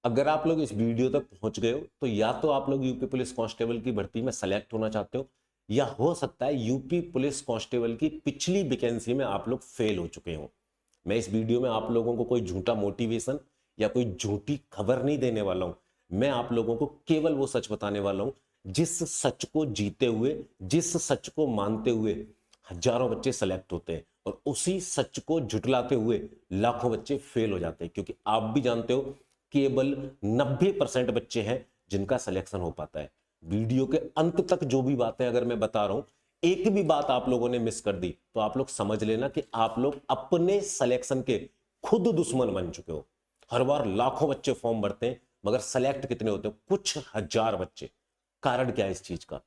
अगर आप लोग इस वीडियो तक पहुंच गए हो तो या तो आप लोग यूपी पुलिस कांस्टेबल की भर्ती में सेलेक्ट होना चाहते हो, या हो सकता है यूपी पुलिस कांस्टेबल की पिछली वैकेंसी में आप लोग फेल हो चुके हो। मैं इस वीडियो में आप लोगों को कोई झूठा मोटिवेशन या कोई झूठी खबर नहीं देने वाला हूं। मैं आप लोगों को केवल वो सच बताने वाला हूं जिस सच को जीते हुए, जिस सच को मानते हुए हजारों बच्चे सेलेक्ट होते हैं, और उसी सच को झुटलाते हुए लाखों बच्चे फेल हो जाते हैं। क्योंकि आप भी जानते हो केवल 90% बच्चे हैं जिनका सिलेक्शन हो पाता है। वीडियो के अंत तक जो भी बातें अगर मैं बता रहा हूं, एक भी बात आप लोगों ने मिस कर दी तो आप लोग समझ लेना कि आप लोग अपने सिलेक्शन के खुद दुश्मन बन चुके हो। हर बार लाखों बच्चे फॉर्म भरते हैं मगर सेलेक्ट कितने होते हो? कुछ हजार बच्चे। कारण क्या है इस चीज का?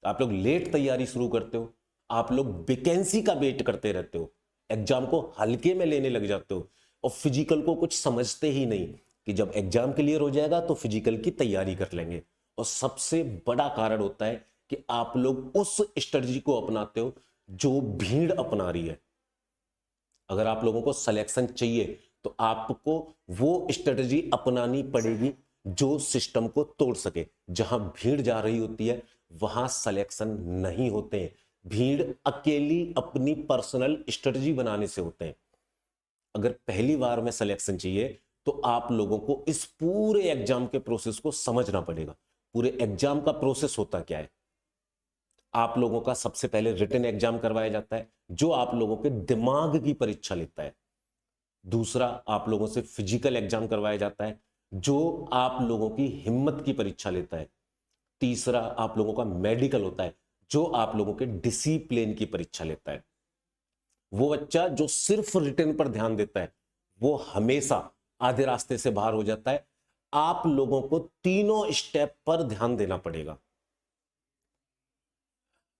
आप लोग लेट तैयारी शुरू करते हो, आप लोग वैकेंसी का वेट करते रहते हो, एग्जाम को हल्के में लेने लग जाते हो, और फिजिकल को कुछ समझते ही नहीं कि जब एग्जाम क्लियर हो जाएगा तो फिजिकल की तैयारी कर लेंगे। और सबसे बड़ा कारण होता है कि आप लोग उस स्ट्रेटजी को अपनाते हो जो भीड़ अपना रही है। अगर आप लोगों को सिलेक्शन चाहिए तो आपको वो स्ट्रेटजी अपनानी पड़ेगी जो सिस्टम को तोड़ सके। जहां भीड़ जा रही होती है वहां सिलेक्शन नहीं होते हैं। भीड़ अकेली अपनी पर्सनल स्ट्रेटजी बनाने से होते हैं। अगर पहली बार में सिलेक्शन चाहिए तो आप लोगों को इस पूरे एग्जाम के प्रोसेस को समझना पड़ेगा। पूरे एग्जाम का प्रोसेस होता क्या है? आप लोगों का सबसे पहले रिटन एग्जाम करवाया जाता है जो आप लोगों के दिमाग की परीक्षा लेता है। दूसरा, आप लोगों से फिजिकल एग्जाम करवाया जाता है जो आप लोगों की हिम्मत की परीक्षा लेता है। तीसरा, आप लोगों का मेडिकल होता है जो आप लोगों के डिसिप्लिन की परीक्षा लेता है। वो बच्चा जो सिर्फ रिटन पर ध्यान देता है वो हमेशा आधे रास्ते से बाहर हो जाता है। आप लोगों को तीनों स्टेप पर ध्यान देना पड़ेगा।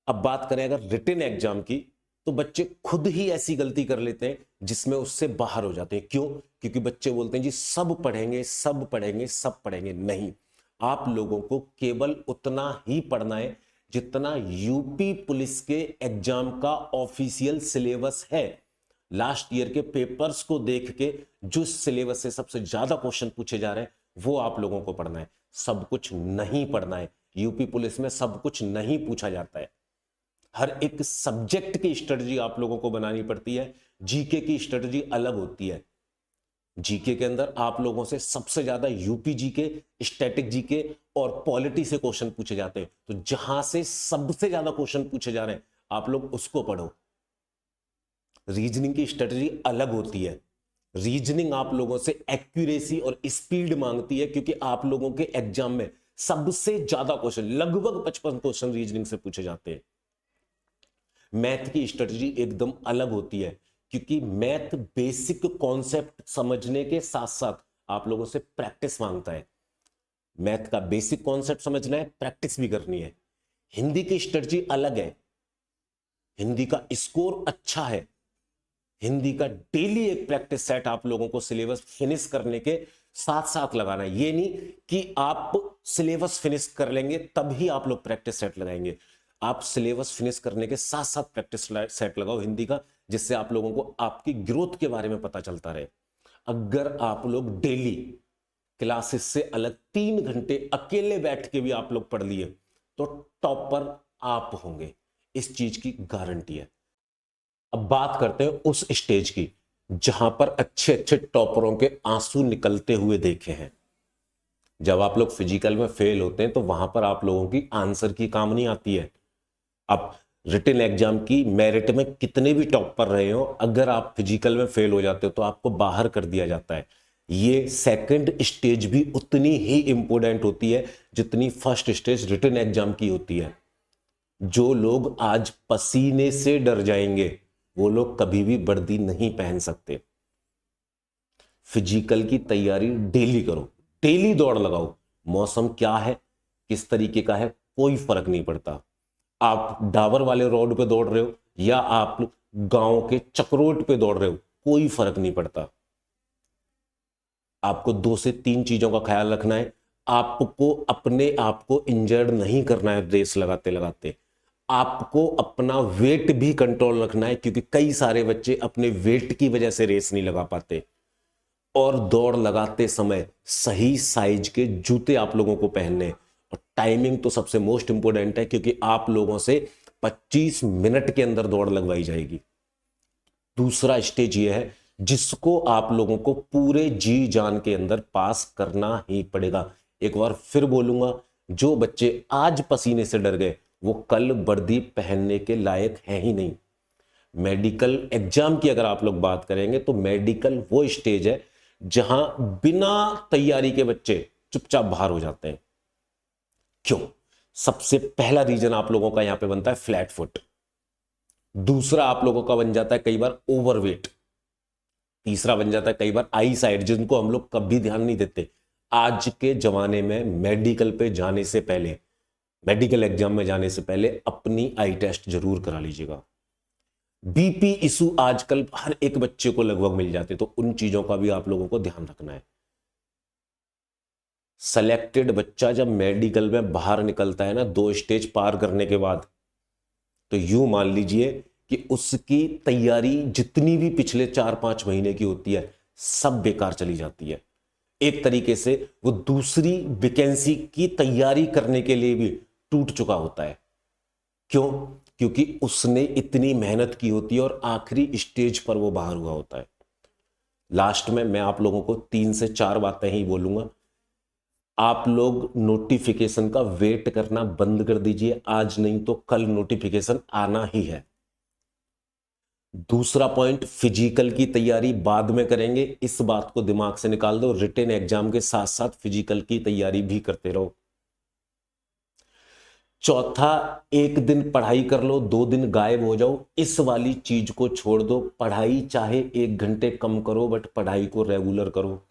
अब बात करें अगर रिटन एग्जाम की, तो बच्चे खुद ही ऐसी गलती कर लेते हैं जिसमें उससे बाहर हो जाते हैं। क्यों? क्योंकि बच्चे बोलते हैं जी सब पढ़ेंगे सब पढ़ेंगे सब पढ़ेंगे। नहीं, आप लोगों को केवल उतना ही पढ़ना है जितना यूपी पुलिस के एग्जाम का ऑफिशियल सिलेबस है। लास्ट ईयर के पेपर्स को देख के जो सिलेबस से सबसे ज्यादा क्वेश्चन पूछे जा रहे हैं वो आप लोगों को पढ़ना है। सब कुछ नहीं पढ़ना है। यूपी पुलिस में सब कुछ नहीं पूछा जाता है। हर एक सब्जेक्ट की स्ट्रेटजी आप लोगों को बनानी पड़ती है। जीके की स्ट्रेटजी अलग होती है। जीके के अंदर आप लोगों से सबसे ज्यादा यूपी जीके, स्टैटिक जीके और पॉलिटी से क्वेश्चन पूछे जाते हैं। तो जहां से सबसे ज्यादा क्वेश्चन पूछे जा रहे हैं आप लोग उसको पढ़ो। रीजनिंग की स्ट्रेटजी अलग होती है। रीजनिंग आप लोगों से एक्यूरेसी और स्पीड मांगती है क्योंकि आप लोगों के एग्जाम में सबसे ज्यादा क्वेश्चन, लगभग 55 क्वेश्चन रीजनिंग से पूछे जाते हैं। मैथ की स्ट्रेटजी एकदम अलग होती है क्योंकि मैथ बेसिक कॉन्सेप्ट समझने के साथ साथ आप लोगों से प्रैक्टिस मांगता है। मैथ का बेसिक कॉन्सेप्ट समझना है, प्रैक्टिस भी करनी है। हिंदी की स्ट्रेटजी अलग है। हिंदी का स्कोर अच्छा है। हिंदी का डेली एक प्रैक्टिस सेट आप लोगों को सिलेबस फिनिश करने के साथ साथ लगाना है। ये नहीं कि आप सिलेबस फिनिश कर लेंगे तभी आप लोग प्रैक्टिस सेट लगाएंगे। आप सिलेबस फिनिश करने के साथ साथ प्रैक्टिस सेट लगाओ हिंदी का, जिससे आप लोगों को आपकी ग्रोथ के बारे में पता चलता रहे। अगर आप लोग डेली क्लासेस से अलग 3 घंटे अकेले बैठ के भी आप लोग पढ़ लिए तो टॉपर आप होंगे, इस चीज की गारंटी है। अब बात करते हैं उस स्टेज की जहां पर अच्छे अच्छे टॉपरों के आंसू निकलते हुए देखे हैं। जब आप लोग फिजिकल में फेल होते हैं तो वहां पर आप लोगों की आंसर की काम नहीं आती है। अब रिटन एग्जाम की मेरिट में कितने भी टॉप पर रहे हो, अगर आप फिजिकल में फेल हो जाते हो तो आपको बाहर कर दिया जाता है। ये सेकंड स्टेज भी उतनी ही इंपॉर्टेंट होती है जितनी फर्स्ट स्टेज रिटन एग्जाम की होती है। जो लोग आज पसीने से डर जाएंगे वो लोग कभी भी वर्दी नहीं पहन सकते। फिजिकल की तैयारी डेली करो, डेली दौड़ लगाओ। मौसम क्या है, किस तरीके का है, कोई फर्क नहीं पड़ता। आप डाबर वाले रोड पे दौड़ रहे हो या आप गांव के चक्रोट पे दौड़ रहे हो, कोई फर्क नहीं पड़ता। आपको 2 से 3 चीजों का ख्याल रखना है। आपको अपने आप को इंजर्ड नहीं करना है रेस लगाते लगाते। आपको अपना वेट भी कंट्रोल रखना है क्योंकि कई सारे बच्चे अपने वेट की वजह से रेस नहीं लगा पाते। और दौड़ लगाते समय सही साइज के जूते आप लोगों को पहनने हैं। और टाइमिंग तो सबसे मोस्ट इंपोर्टेंट है, क्योंकि आप लोगों से 25 मिनट के अंदर दौड़ लगवाई जाएगी। दूसरा स्टेज यह है जिसको आप लोगों को पूरे जी जान के अंदर पास करना ही पड़ेगा। एक बार फिर बोलूंगा, जो बच्चे आज पसीने से डर गए वो कल वर्दी पहनने के लायक है ही नहीं। मेडिकल एग्जाम की अगर आप लोग बात करेंगे तो मेडिकल वो स्टेज है जहां बिना तैयारी के बच्चे चुपचाप बाहर हो जाते हैं। क्यों? सबसे पहला रीजन आप लोगों का यहां पे बनता है फ्लैट फुट। दूसरा आप लोगों का बन जाता है कई बार ओवरवेट। तीसरा बन जाता है कई बार आई साइड, जिनको हम लोग कभी ध्यान नहीं देते। आज के जमाने में मेडिकल पे जाने से पहले, मेडिकल एग्जाम में जाने से पहले अपनी आई टेस्ट जरूर करा लीजिएगा। बीपी इशू आजकल हर एक बच्चे को लगभग मिल जाते, तो उन चीजों का भी आप लोगों को ध्यान रखना है। सेलेक्टेड बच्चा जब मेडिकल में बाहर निकलता है ना 2 स्टेज पार करने के बाद, तो यूं मान लीजिए कि उसकी तैयारी जितनी भी पिछले 4-5 महीने की होती है सब बेकार चली जाती है। एक तरीके से वो दूसरी वैकेंसी की तैयारी करने के लिए भी टूट चुका होता है। क्यों? क्योंकि उसने इतनी मेहनत की होती है और आखिरी स्टेज पर वो बाहर हुआ होता है। लास्ट में मैं आप लोगों को 3 से 4 बातें ही बोलूंगा। आप लोग नोटिफिकेशन का वेट करना बंद कर दीजिए, आज नहीं तो कल नोटिफिकेशन आना ही है। दूसरा पॉइंट, फिजिकल की तैयारी बाद में करेंगे, इस बात को दिमाग से निकाल दो। रिटन एग्जाम के साथ साथ फिजिकल की तैयारी भी करते रहो। चौथा, एक दिन पढ़ाई कर लो 2 दिन गायब हो जाओ, इस वाली चीज को छोड़ दो। पढ़ाई चाहे 1 घंटे कम करो, बट पढ़ाई को रेगुलर करो।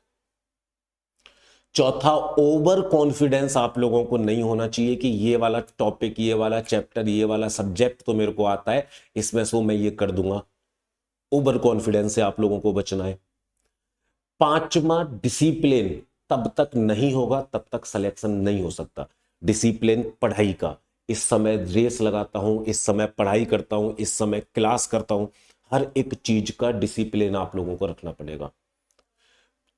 चौथा, ओवर कॉन्फिडेंस आप लोगों को नहीं होना चाहिए कि ये वाला टॉपिक, ये वाला चैप्टर, ये वाला सब्जेक्ट तो मेरे को आता है, इसमें से मैं ये कर दूंगा। ओवर कॉन्फिडेंस से आप लोगों को बचना है। पांचवा, डिसिप्लिन तब तक नहीं होगा तब तक सिलेक्शन नहीं हो सकता। डिसिप्लिन पढ़ाई का, इस समय रेस लगाता हूं, इस समय पढ़ाई करता हूं, इस समय क्लास करता हूं, हर एक चीज का डिसिप्लिन आप लोगों को रखना पड़ेगा।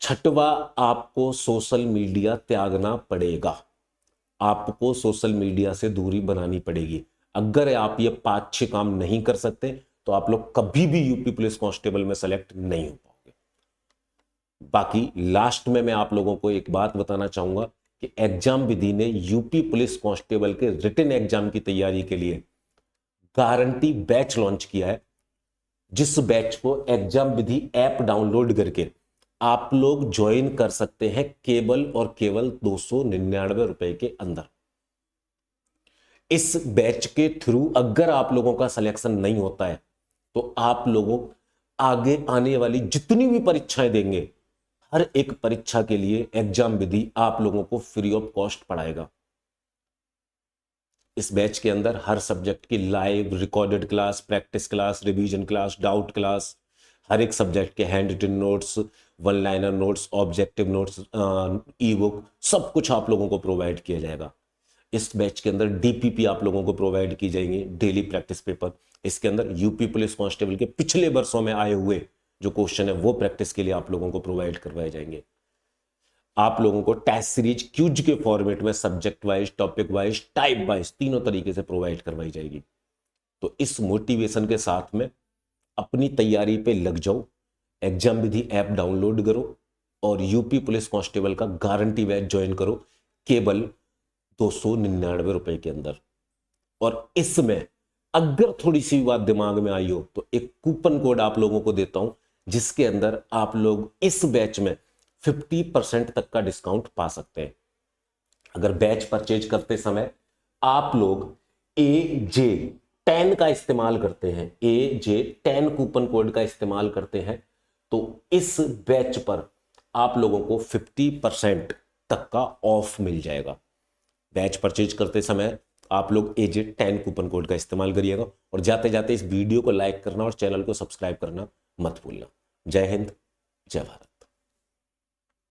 छठवा, आपको सोशल मीडिया त्यागना पड़ेगा। आपको सोशल मीडिया से दूरी बनानी पड़ेगी। अगर आप ये 5-6 काम नहीं कर सकते तो आप लोग कभी भी यूपी पुलिस कांस्टेबल में सेलेक्ट नहीं हो पाओगे। बाकी लास्ट में मैं आप लोगों को एक बात बताना चाहूंगा कि एग्जाम विधि ने यूपी पुलिस कांस्टेबल के रिटन एग्जाम की तैयारी के लिए गारंटी बैच लॉन्च किया है, जिस बैच को एग्जाम विधि ऐप डाउनलोड करके आप लोग ज्वाइन कर सकते हैं केवल और केवल 299 रुपए के अंदर। इस बैच के थ्रू अगर आप लोगों का सिलेक्शन नहीं होता है तो आप लोगों आगे आने वाली जितनी भी परीक्षाएं देंगे, हर एक परीक्षा के लिए एग्जाम विधि आप लोगों को फ्री ऑफ कॉस्ट पढ़ाएगा। इस बैच के अंदर हर सब्जेक्ट की live recorded class, practice class, revision class, doubt class, हर एक सब्जेक्ट के hand written notes, 1 liner notes, objective notes, e book, सब कुछ आप लोगों को प्रोवाइड किया जाएगा। इस बैच के अंदर डीपीपी आप लोगों को प्रोवाइड की जाएंगी, डेली प्रैक्टिस पेपर। इसके अंदर यूपी पुलिस कांस्टेबल के पिछले वर्षों में आए हुए जो क्वेश्चन है वो प्रैक्टिस के लिए आप लोगों को प्रोवाइड करवाए जाएंगे। आप लोगों को टेस्ट सीरीज क्यूज के फॉर्मेट में subject wise, topic wise, type wise तीनों तरीके से प्रोवाइड करवाई जाएगी। तो इस मोटिवेशन के साथ में अपनी तैयारी पे लग जाओ, एग्जाम विधि ऐप डाउनलोड करो और यूपी पुलिस कांस्टेबल का गारंटी बैच ज्वाइन करो केवल 299 रुपए के अंदर। और इसमें अगर थोड़ी सी बात दिमाग में आई हो तो एक कूपन कोड आप लोगों को देता हूं, जिसके अंदर आप लोग इस बैच में 50% तक का डिस्काउंट पा सकते हैं। अगर बैच परचेज करते समय आप लोग AJ10 का इस्तेमाल करते हैं, AJ10 कूपन कोड का इस्तेमाल करते हैं, तो इस बैच पर आप लोगों को 50% तक का ऑफ मिल जाएगा। बैच परचेज करते समय आप लोग AJ10 कूपन कोड का इस्तेमाल करिएगा। और जाते जाते इस वीडियो को लाइक करना और चैनल को सब्सक्राइब करना मत भूलना। जय हिंद, जय भारत।